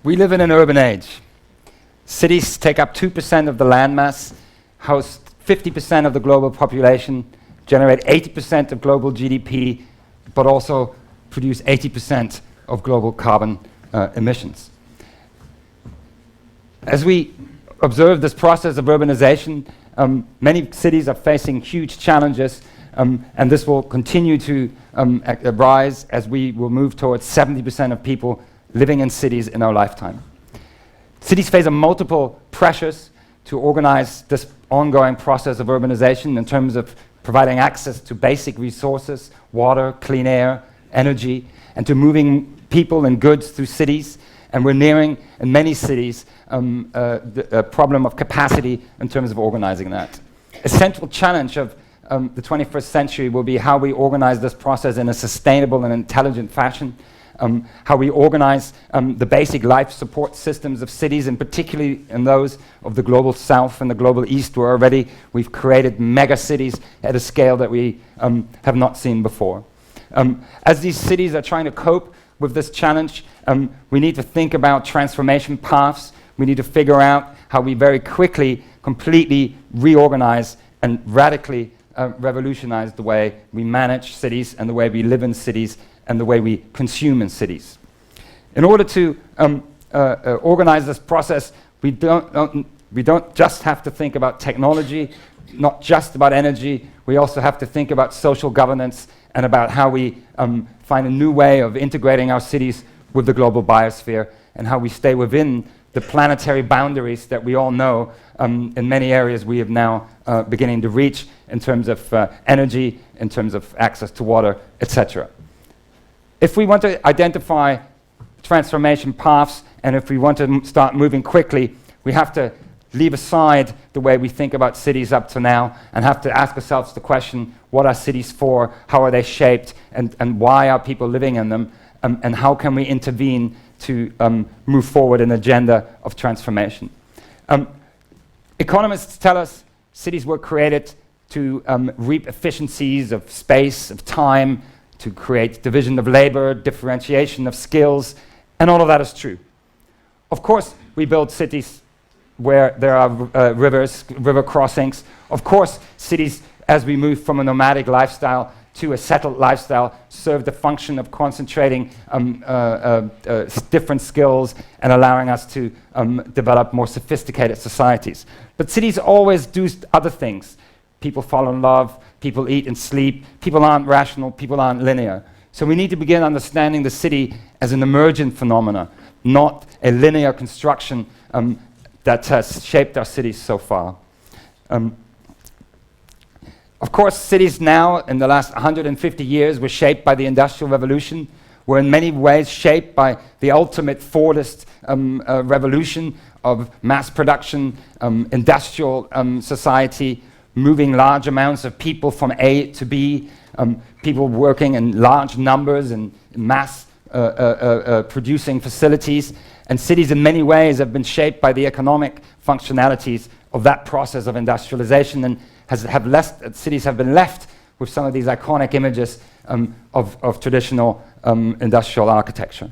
We live in an urban age. Cities take up 2% of the landmass, host 50% of the global population, generate 80% of global GDP, but also produce 80% of global carbon emissions. As we observe this process of urbanization, many cities are facing huge challenges, and this will continue to rise as we will move towards 70% of people living in cities in our lifetime. Cities face multiple pressures to organize this ongoing process of urbanization in terms of providing access to basic resources, water, clean air, energy, and to moving people and goods through cities. And we're nearing, in many cities, a problem of capacity in terms of organizing that. A central challenge of the 21st century will be how we organize this process in a sustainable and intelligent fashion, how we organize the basic life support systems of cities, and particularly in those of the global south and the global east, where already we've created mega cities at a scale that we have not seen before. As these cities are trying to cope with this challenge, we need to think about transformation paths. We need to figure out how we very quickly, completely reorganize and radically revolutionize the way we manage cities and the way we live in cities and the way we consume in cities. In order to organize this process, we don't just have to think about technology, not just about energy. We also have to think about social governance and about how we find a new way of integrating our cities with the global biosphere, and how we stay within the planetary boundaries that we all know in many areas we have now beginning to reach in terms of energy, in terms of access to water, etc. If we want to identify transformation paths, and if we want to start moving quickly, we have to leave aside the way we think about cities up to now and have to ask ourselves the question, what are cities for, how are they shaped, and why are people living in them, and how can we intervene to move forward an agenda of transformation. Economists tell us cities were created to reap efficiencies of space, of time, to create division of labor, differentiation of skills, and all of that is true. Of course, we build cities where there are rivers, river crossings. Of course, cities, as we move from a nomadic lifestyle to a settled lifestyle, serve the function of concentrating different skills and allowing us to develop more sophisticated societies. But cities always do other things. People fall in love, people eat and sleep, people aren't rational, people aren't linear. So we need to begin understanding the city as an emergent phenomena, not a linear construction that has shaped our cities so far. Of course, cities now, in the last 150 years, were shaped by the Industrial Revolution, were in many ways shaped by the ultimate Fordist revolution of mass production, industrial society, moving large amounts of people from A to B, people working in large numbers and mass producing facilities. And cities in many ways have been shaped by the economic functionalities of that process of industrialization, and cities have been left with some of these iconic images of traditional industrial architecture.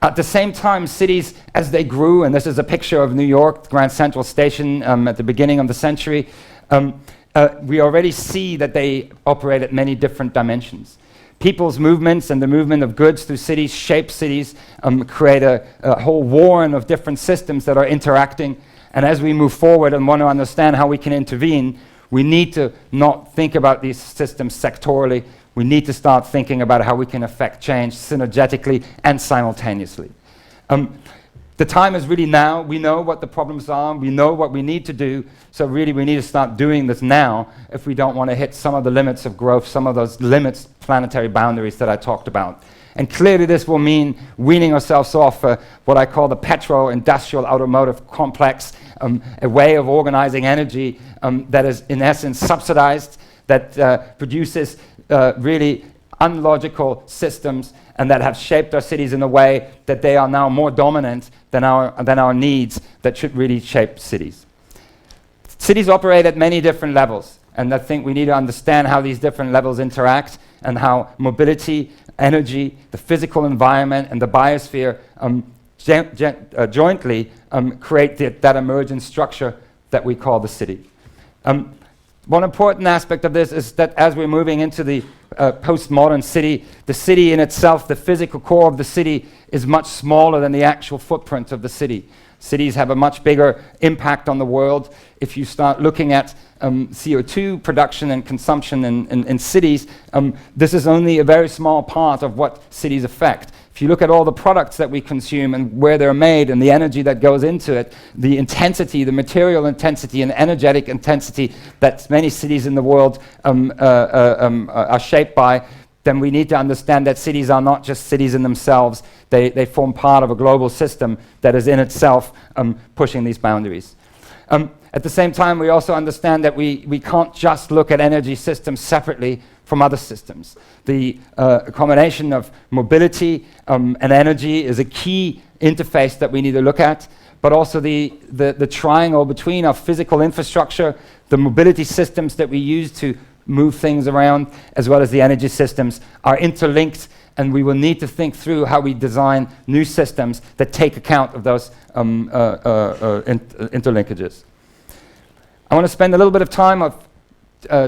At the same time, cities, as they grew, and this is a picture of New York, Grand Central Station at the beginning of the century, we already see that they operate at many different dimensions. People's movements and the movement of goods through cities shape cities, create a whole warren of different systems that are interacting. And as we move forward and want to understand how we can intervene, we need to not think about these systems sectorally. We need to start thinking about how we can affect change synergetically and simultaneously. The time is really now. We know what the problems are. We know what we need to do. So really we need to start doing this now if we don't want to hit some of the limits of growth, some of those limits, planetary boundaries that I talked about. And clearly this will mean weaning ourselves off what I call the petro-industrial automotive complex, a way of organizing energy that is in essence subsidized, that produces really unlogical systems and that have shaped our cities in a way that they are now more dominant than our needs that should really shape cities. Cities operate at many different levels, and I think we need to understand how these different levels interact and how mobility, energy, the physical environment, and the biosphere jointly create that emergent structure that we call the city. One important aspect of this is that as we're moving into the postmodern city, the city in itself, the physical core of the city, is much smaller than the actual footprint of the city. Cities have a much bigger impact on the world. If you start looking at CO2 production and consumption in cities, this is only a very small part of what cities affect. If you look at all the products that we consume and where they're made and the energy that goes into it, the intensity, the material intensity and energetic intensity that many cities in the world are shaped by, then we need to understand that cities are not just cities in themselves. They form part of a global system that is in itself pushing these boundaries. At the same time, we also understand that we can't just look at energy systems separately from other systems. The combination of mobility and energy is a key interface that we need to look at, but also the triangle between our physical infrastructure, the mobility systems that we use to move things around, as well as the energy systems, are interlinked, and we will need to think through how we design new systems that take account of those interlinkages. I want to spend a little bit of time of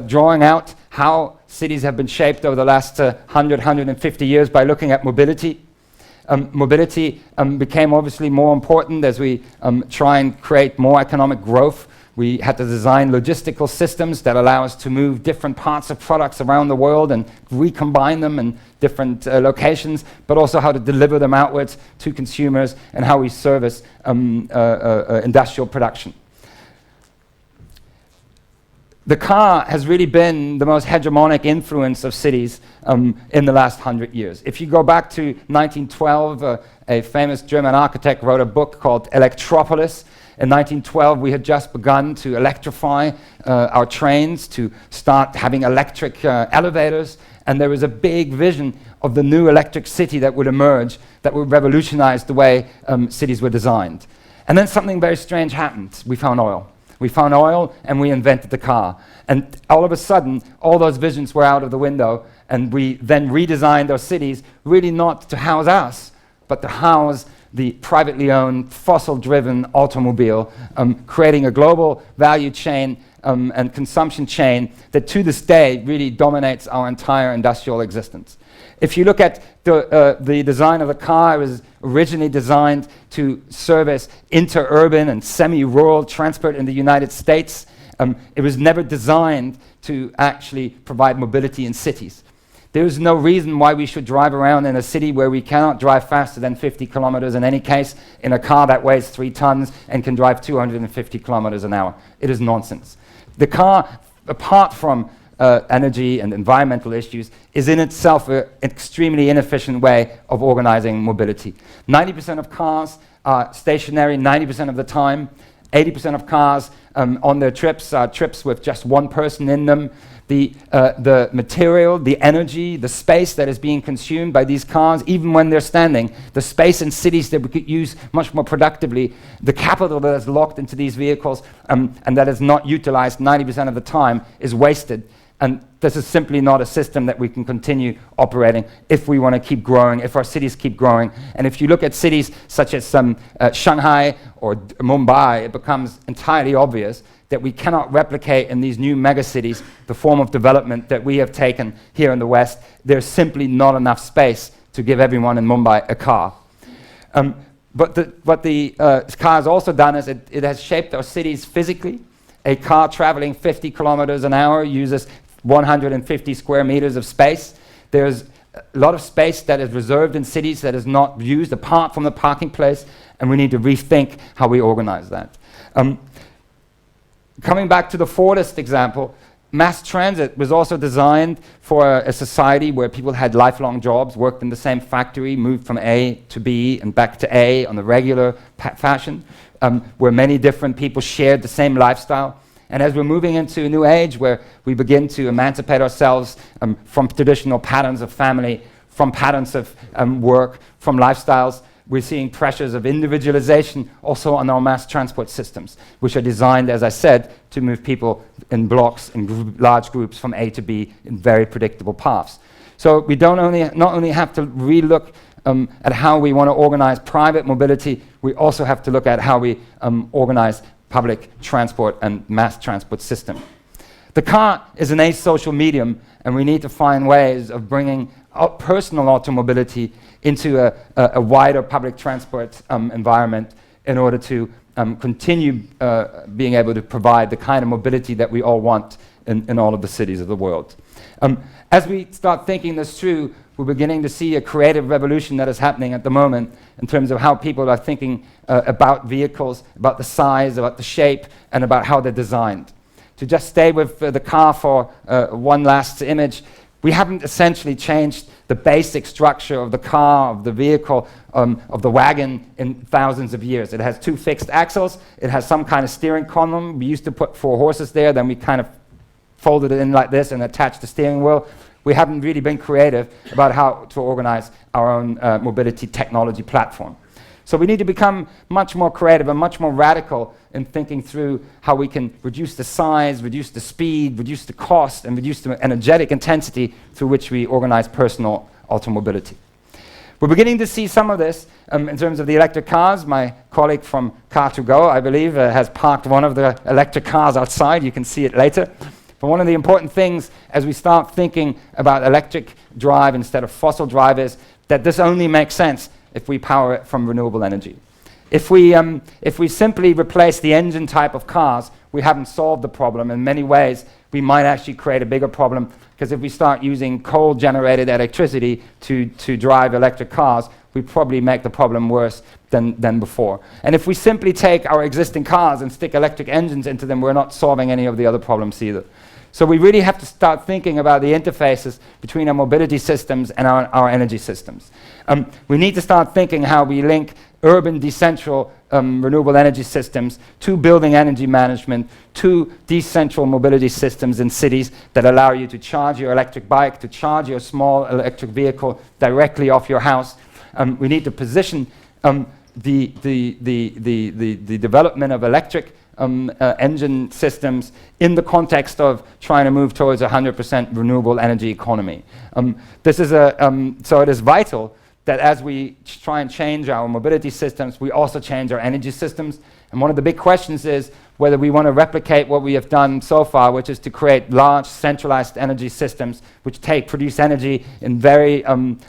drawing out how cities have been shaped over the last 150 years by looking at mobility. Mobility became obviously more important as we try and create more economic growth. We had to design logistical systems that allow us to move different parts of products around the world and recombine them in different locations, but also how to deliver them outwards to consumers and how we service industrial production. The car has really been the most hegemonic influence of cities in the last 100 years. If you go back to 1912, a famous German architect wrote a book called Electropolis. In 1912, we had just begun to electrify our trains, to start having electric elevators, and there was a big vision of the new electric city that would emerge, that would revolutionize the way cities were designed. And then something very strange happened. We found oil. We found oil and we invented the car. And all of a sudden, all those visions were out of the window, and we then redesigned our cities, really not to house us, but to house the privately owned, fossil-driven automobile, creating a global value chain and consumption chain that to this day really dominates our entire industrial existence. If you look at the design of the car, it was originally designed to service interurban and semi-rural transport in the United States. It was never designed to actually provide mobility in cities. There is no reason why we should drive around in a city where we cannot drive faster than 50 kilometers in any case in a car that weighs 3 tons and can drive 250 kilometers an hour. It is nonsense. The car, apart from energy and environmental issues, is in itself an extremely inefficient way of organizing mobility. 90% of cars are stationary 90% of the time. 80% of cars on their trips are trips with just one person in them. The material, the energy, the space that is being consumed by these cars, even when they're standing, the space in cities that we could use much more productively, the capital that is locked into these vehicles and that is not utilized 90% of the time is wasted. And this is simply not a system that we can continue operating if we want to keep growing, if our cities keep growing. And if you look at cities such as Shanghai or Mumbai, it becomes entirely obvious that we cannot replicate in these new megacities the form of development that we have taken here in the West. There's simply not enough space to give everyone in Mumbai a car. But what the car has also done is it has shaped our cities physically. A car traveling 50 kilometers an hour uses 150 square meters of space. There's a lot of space that is reserved in cities that is not used apart from the parking place, and we need to rethink how we organize that. Coming back to the Fordist example, mass transit was also designed for a society where people had lifelong jobs, worked in the same factory, moved from A to B and back to A on a regular fashion, where many different people shared the same lifestyle. And as we're moving into a new age where we begin to emancipate ourselves from traditional patterns of family, from patterns of work, from lifestyles, we're seeing pressures of individualization also on our mass transport systems, which are designed, as I said, to move people in blocks, in large groups from A to B in very predictable paths. So we not only have to relook at how we want to organize private mobility, we also have to look at how we organize public transport and mass transport system. The car is an asocial medium, and we need to find ways of bringing personal automobility into a wider public transport environment in order to continue being able to provide the kind of mobility that we all want in all of the cities of the world. As we start thinking this through, we're beginning to see a creative revolution that is happening at the moment in terms of how people are thinking about vehicles, about the size, about the shape, and about how they're designed. To just stay with the car for one last image, we haven't essentially changed the basic structure of the car, of the vehicle, of the wagon in thousands of years. It has 2 fixed axles, it has some kind of steering column. We used to put 4 horses there, then we kind of folded it in like this and attached the steering wheel. We haven't really been creative about how to organize our own mobility technology platform. So we need to become much more creative and much more radical in thinking through how we can reduce the size, reduce the speed, reduce the cost, and reduce the energetic intensity through which we organize personal automobility. We're beginning to see some of this in terms of the electric cars. My colleague from Car2Go, I believe, has parked one of the electric cars outside. You can see it later. But one of the important things as we start thinking about electric drive instead of fossil drive is that this only makes sense if we power it from renewable energy. If we simply replace the engine type of cars, we haven't solved the problem. In many ways, we might actually create a bigger problem, because if we start using coal-generated electricity to drive electric cars, we probably make the problem worse than before. And if we simply take our existing cars and stick electric engines into them, we're not solving any of the other problems either. So we really have to start thinking about the interfaces between our mobility systems and our energy systems. We need to start thinking how we link urban decentral renewable energy systems to building energy management, to decentral mobility systems in cities that allow you to charge your electric bike, to charge your small electric vehicle directly off your house. We need to position the development of electric engine systems in the context of trying to move towards a 100% renewable energy economy. So it is vital that as we try and change our mobility systems, we also change our energy systems. And one of the big questions is whether we want to replicate what we have done so far, which is to create large centralized energy systems which produce energy in very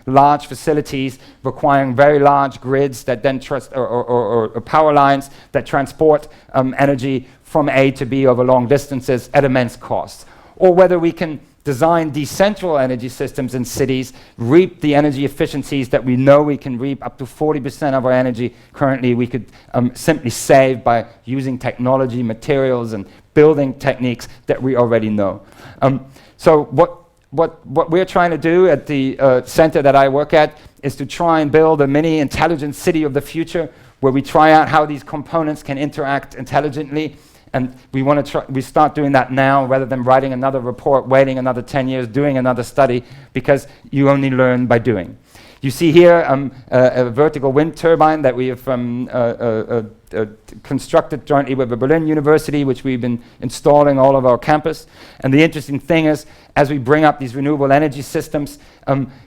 large facilities, requiring very large grids that then or power lines that transport energy from A to B over long distances at immense cost. Or whether we can design decentral energy systems in cities, reap the energy efficiencies that we know we can reap. Up to 40% of our energy currently we could simply save by using technology, materials, and building techniques that we already know. So what we're trying to do at the center that I work at is to try and build a mini intelligent city of the future, where we try out how these components can interact intelligently. And we start doing that now, rather than writing another report, waiting another 10 years, doing another study, because you only learn by doing. You see here a vertical wind turbine that we have constructed jointly with the Berlin University, which we've been installing all of our campus. And the interesting thing is, as we bring up these renewable energy systems,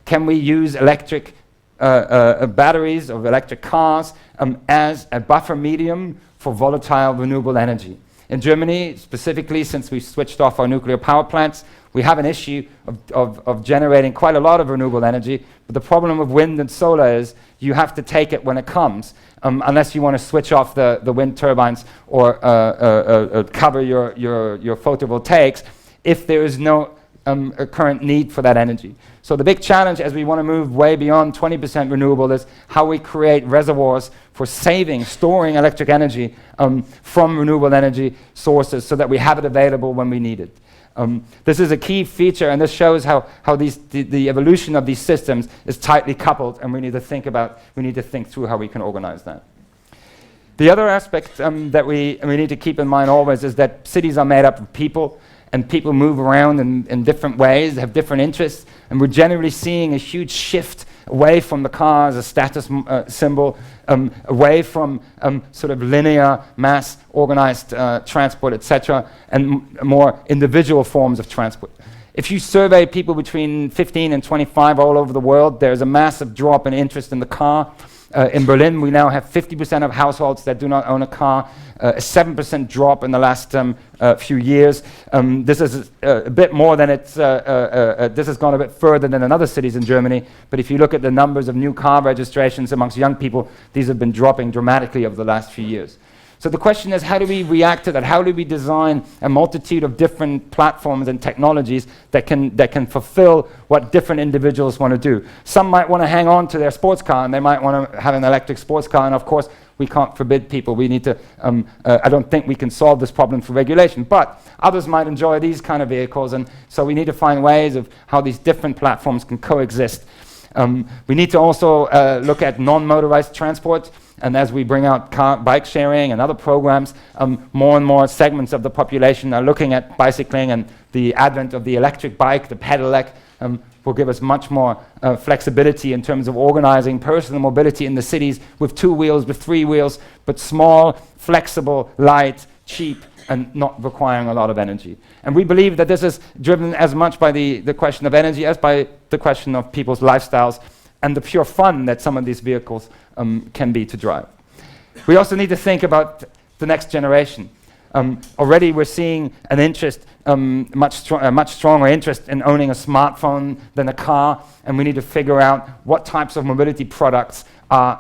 can we use electric batteries of electric cars as a buffer medium for volatile renewable energy? In Germany, specifically, since we've switched off our nuclear power plants, we have an issue of generating quite a lot of renewable energy. But the problem with wind and solar is you have to take it when it comes, unless you want to switch off the wind turbines or cover your photovoltaics, if there is no current need for that energy. So the big challenge as we want to move way beyond 20% renewable is how we create reservoirs for storing electric energy from renewable energy sources, so that we have it available when we need it. This is a key feature, and this shows how the evolution of these systems is tightly coupled, and we need to think through how we can organize that. The other aspect that we need to keep in mind always is that cities are made up of people, and people move around in different ways, have different interests, and we're generally seeing a huge shift away from the car as a status symbol, away from sort of linear, mass organized transport, etc., and more individual forms of transport. If you survey people between 15 and 25 all over the world, there's a massive drop in interest in the car. In Berlin, we now have 50% of households that do not own a car, a 7% drop in the last few years. This is a bit more than this has gone a bit further than in other cities in Germany, but if you look at the numbers of new car registrations amongst young people, these have been dropping dramatically over the last few years. So the question is, how do we react to that? How do we design a multitude of different platforms and technologies that can fulfill what different individuals want to do? Some might want to hang on to their sports car, and they might want to have an electric sports car, and of course, we can't forbid people. We need to, I don't think we can solve this problem through regulation, but others might enjoy these kind of vehicles, and so we need to find ways of how these different platforms can coexist. We need to also look at non-motorized transport. And as we bring out bike sharing and other programs, more and more segments of the population are looking at bicycling, and the advent of the electric bike, the pedelec, will give us much more flexibility in terms of organizing personal mobility in the cities with 2 wheels, with 3 wheels, but small, flexible, light, cheap, and not requiring a lot of energy. And we believe that this is driven as much by the question of energy as by the question of people's lifestyles and the pure fun that some of these vehicles can be to drive. We also need to think about the next generation. Already we're seeing an interest, much stronger interest in owning a smartphone than a car, and we need to figure out what types of mobility products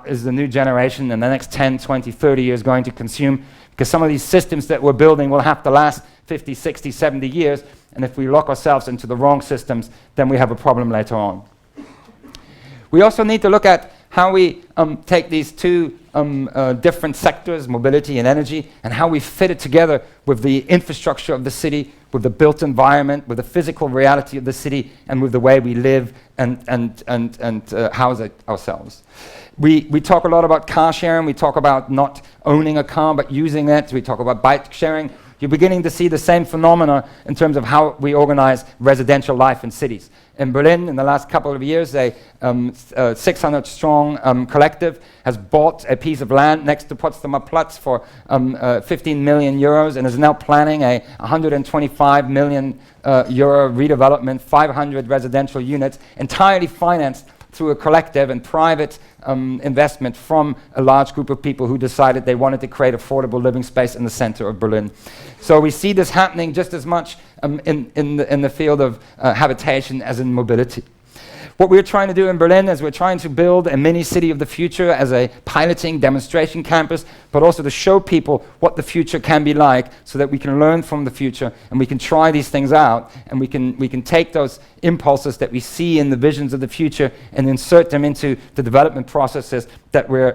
is the new generation in the next 10, 20, 30 years going to consume, because some of these systems that we're building will have to last 50, 60, 70 years, and if we lock ourselves into the wrong systems, then we have a problem later on. We also need to look at how we take these two different sectors, mobility and energy, and how we fit it together with the infrastructure of the city, with the built environment, with the physical reality of the city, and with the way we live and house it ourselves. We talk a lot about car sharing. We talk about not owning a car, but using it. We talk about bike sharing. You're beginning to see the same phenomena in terms of how we organize residential life in cities. In Berlin, in the last couple of years, a 600-strong collective has bought a piece of land next to Potsdamer Platz for 15 million euros and is now planning a 125 million euro redevelopment, 500 residential units, entirely financed through a collective and private investment from a large group of people who decided they wanted to create affordable living space in the center of Berlin. So we see this happening just as much in the field of habitation as in mobility. What we're trying to do in Berlin is we're trying to build a mini city of the future as a piloting demonstration campus, but also to show people what the future can be like so that we can learn from the future and we can try these things out and we can take those impulses that we see in the visions of the future and insert them into the development processes that we're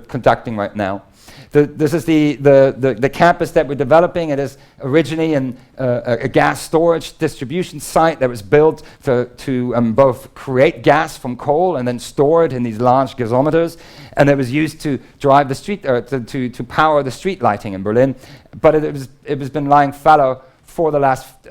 conducting right now. This is the campus that we're developing. It is originally a gas storage distribution site that was built to both create gas from coal and then store it in these large gasometers, and it was used to drive the street, to power the street lighting in Berlin. But it was been lying fallow for the last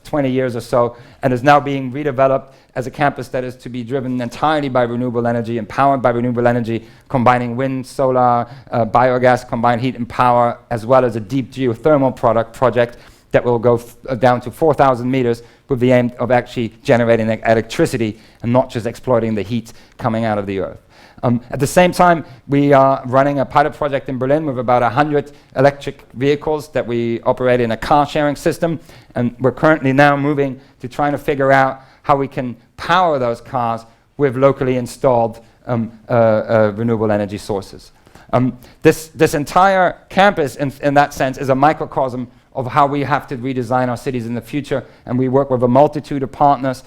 20 years or so, and is now being redeveloped as a campus that is to be driven entirely by renewable energy and powered by renewable energy, combining wind, solar, biogas, combined heat and power, as well as a deep geothermal project that will go down to 4,000 meters with the aim of actually generating electricity and not just exploiting the heat coming out of the earth. At the same time, we are running a pilot project in Berlin with about 100 electric vehicles that we operate in a car-sharing system, and we're currently now moving to trying to figure out how we can power those cars with locally installed renewable energy sources. This entire campus, in that sense, is a microcosm of how we have to redesign our cities in the future, and we work with a multitude of partners,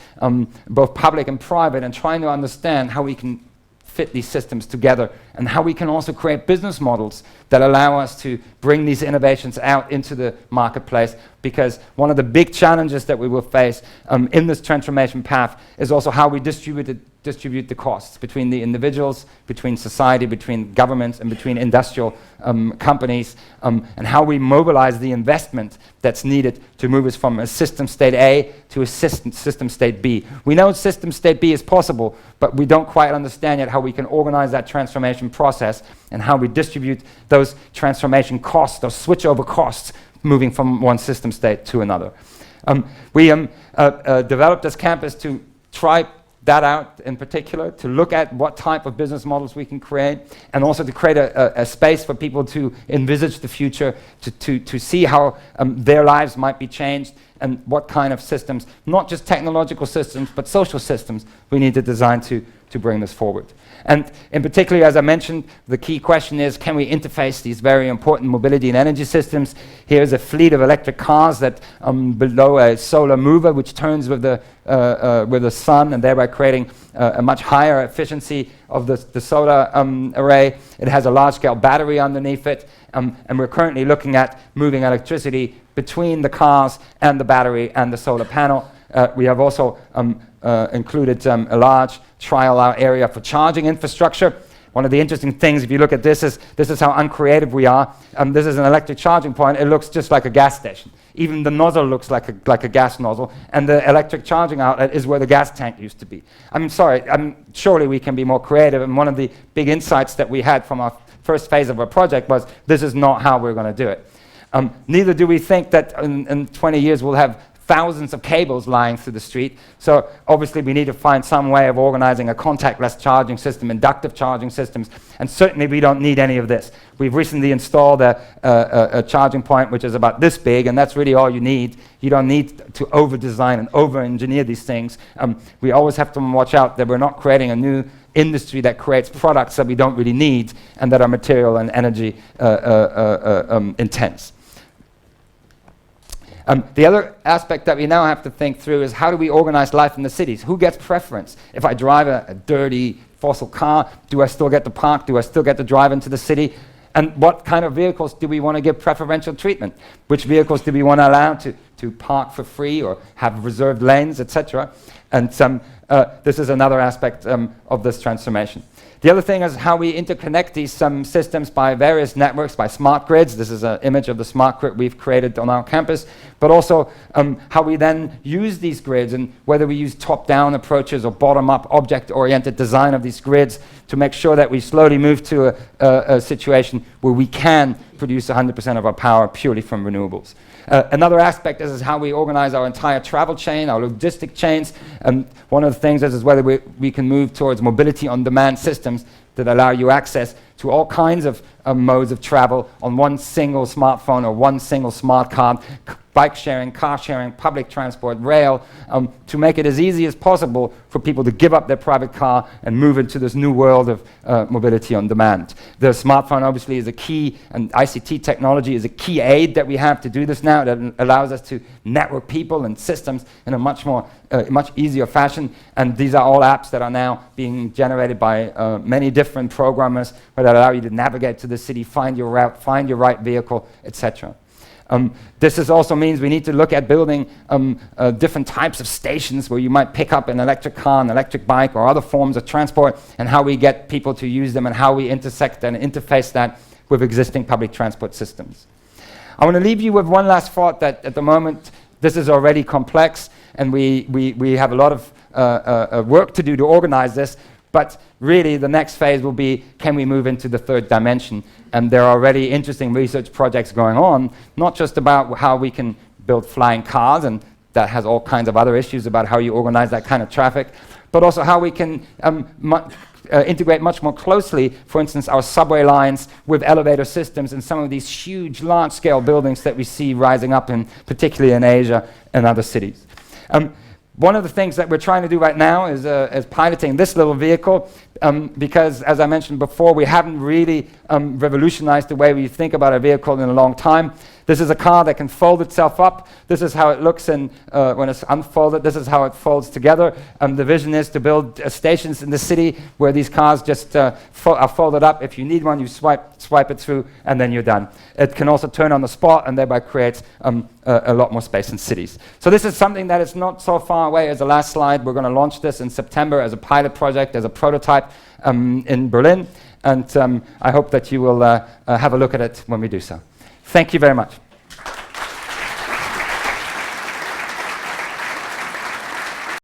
both public and private, and trying to understand how we can fit these systems together and how we can also create business models that allow us to bring these innovations out into the marketplace, because one of the big challenges that we will face in this transformation path is also how we distribute the costs between the individuals, between society, between governments, and between industrial companies, and how we mobilize the investment that's needed to move us from a system state A to a system state B. We know system state B is possible, but we don't quite understand yet how we can organize that transformation process and how we distribute those transformation costs, those switchover costs, moving from one system state to another. We developed this campus to try that out in particular, to look at what type of business models we can create, and also to create a space for people to envisage the future, to see how their lives might be changed, and what kind of systems, not just technological systems, but social systems we need to design to bring this forward. And in particular, as I mentioned, the key question is, can we interface these very important mobility and energy systems? Here's a fleet of electric cars that below a solar mover, which turns with the sun, and thereby creating a much higher efficiency of the solar array. It has a large-scale battery underneath it, and we're currently looking at moving electricity between the cars and the battery and the solar panel. We have also included a large trial area for charging infrastructure. One of the interesting things, if you look at this is how uncreative we are. This is an electric charging point. It looks just like a gas station. Even the nozzle looks like a gas nozzle, and the electric charging outlet is where the gas tank used to be. I'm sorry, surely we can be more creative, and one of the big insights that we had from our first phase of our project was, this is not how we're going to do it. Neither do we think that in 20 years we'll have thousands of cables lying through the street. So obviously we need to find some way of organizing a contactless charging system, inductive charging systems, and certainly we don't need any of this. We've recently installed a charging point which is about this big, and that's really all you need. You don't need to over-design and over-engineer these things. We always have to watch out that we're not creating a new industry that creates products that we don't really need and that are material and energy intense. The other aspect that we now have to think through is, how do we organize life in the cities? Who gets preference? If I drive a dirty fossil car, do I still get to park? Do I still get to drive into the city? And what kind of vehicles do we want to give preferential treatment? Which vehicles do we want to allow to park for free or have reserved lanes, etc.? And this is another aspect of this transformation. The other thing is how we interconnect these systems by various networks, by smart grids. This is an image of the smart grid we've created on our campus, but also how we then use these grids, and whether we use top-down approaches or bottom-up object-oriented design of these grids to make sure that we slowly move to a situation where we can produce 100% of our power purely from renewables. Another aspect is how we organize our entire travel chain, our logistic chains. One of the things is whether we can move towards mobility on-demand systems that allow you access to all kinds of modes of travel on one single smartphone or one single smart card, bike sharing, car sharing, public transport, rail, to make it as easy as possible for people to give up their private car and move into this new world of mobility on demand. The smartphone obviously is a key, and ICT technology is a key aid that we have to do this now, that allows us to network people and systems in a much easier fashion. And these are all apps that are now being generated by many different programmers that allow you to navigate to the city, find your route, find your right vehicle, etc. This also means we need to look at building different types of stations where you might pick up an electric car, an electric bike, or other forms of transport, and how we get people to use them and how we intersect and interface that with existing public transport systems. I want to leave you with one last thought, that at the moment this is already complex, and we have a lot of work to do to organize this. But really, the next phase will be, can we move into the third dimension? And there are already interesting research projects going on, not just about how we can build flying cars, and that has all kinds of other issues about how you organize that kind of traffic, but also how we can integrate much more closely, for instance, our subway lines with elevator systems in some of these huge, large-scale buildings that we see rising up, particularly in Asia and other cities. One of the things that we're trying to do right now is piloting this little vehicle, because, as I mentioned before, we haven't really revolutionized the way we think about a vehicle in a long time. This is a car that can fold itself up. This is how it looks when it's unfolded. This is how it folds together. The vision is to build stations in the city where these cars just are folded up. If you need one, you swipe it through, and then you're done. It can also turn on the spot, and thereby creates a lot more space in cities. So this is something that is not so far away as the last slide. We're going to launch this in September as a pilot project, as a prototype in Berlin. And I hope that you will have a look at it when we do so. Thank you very much.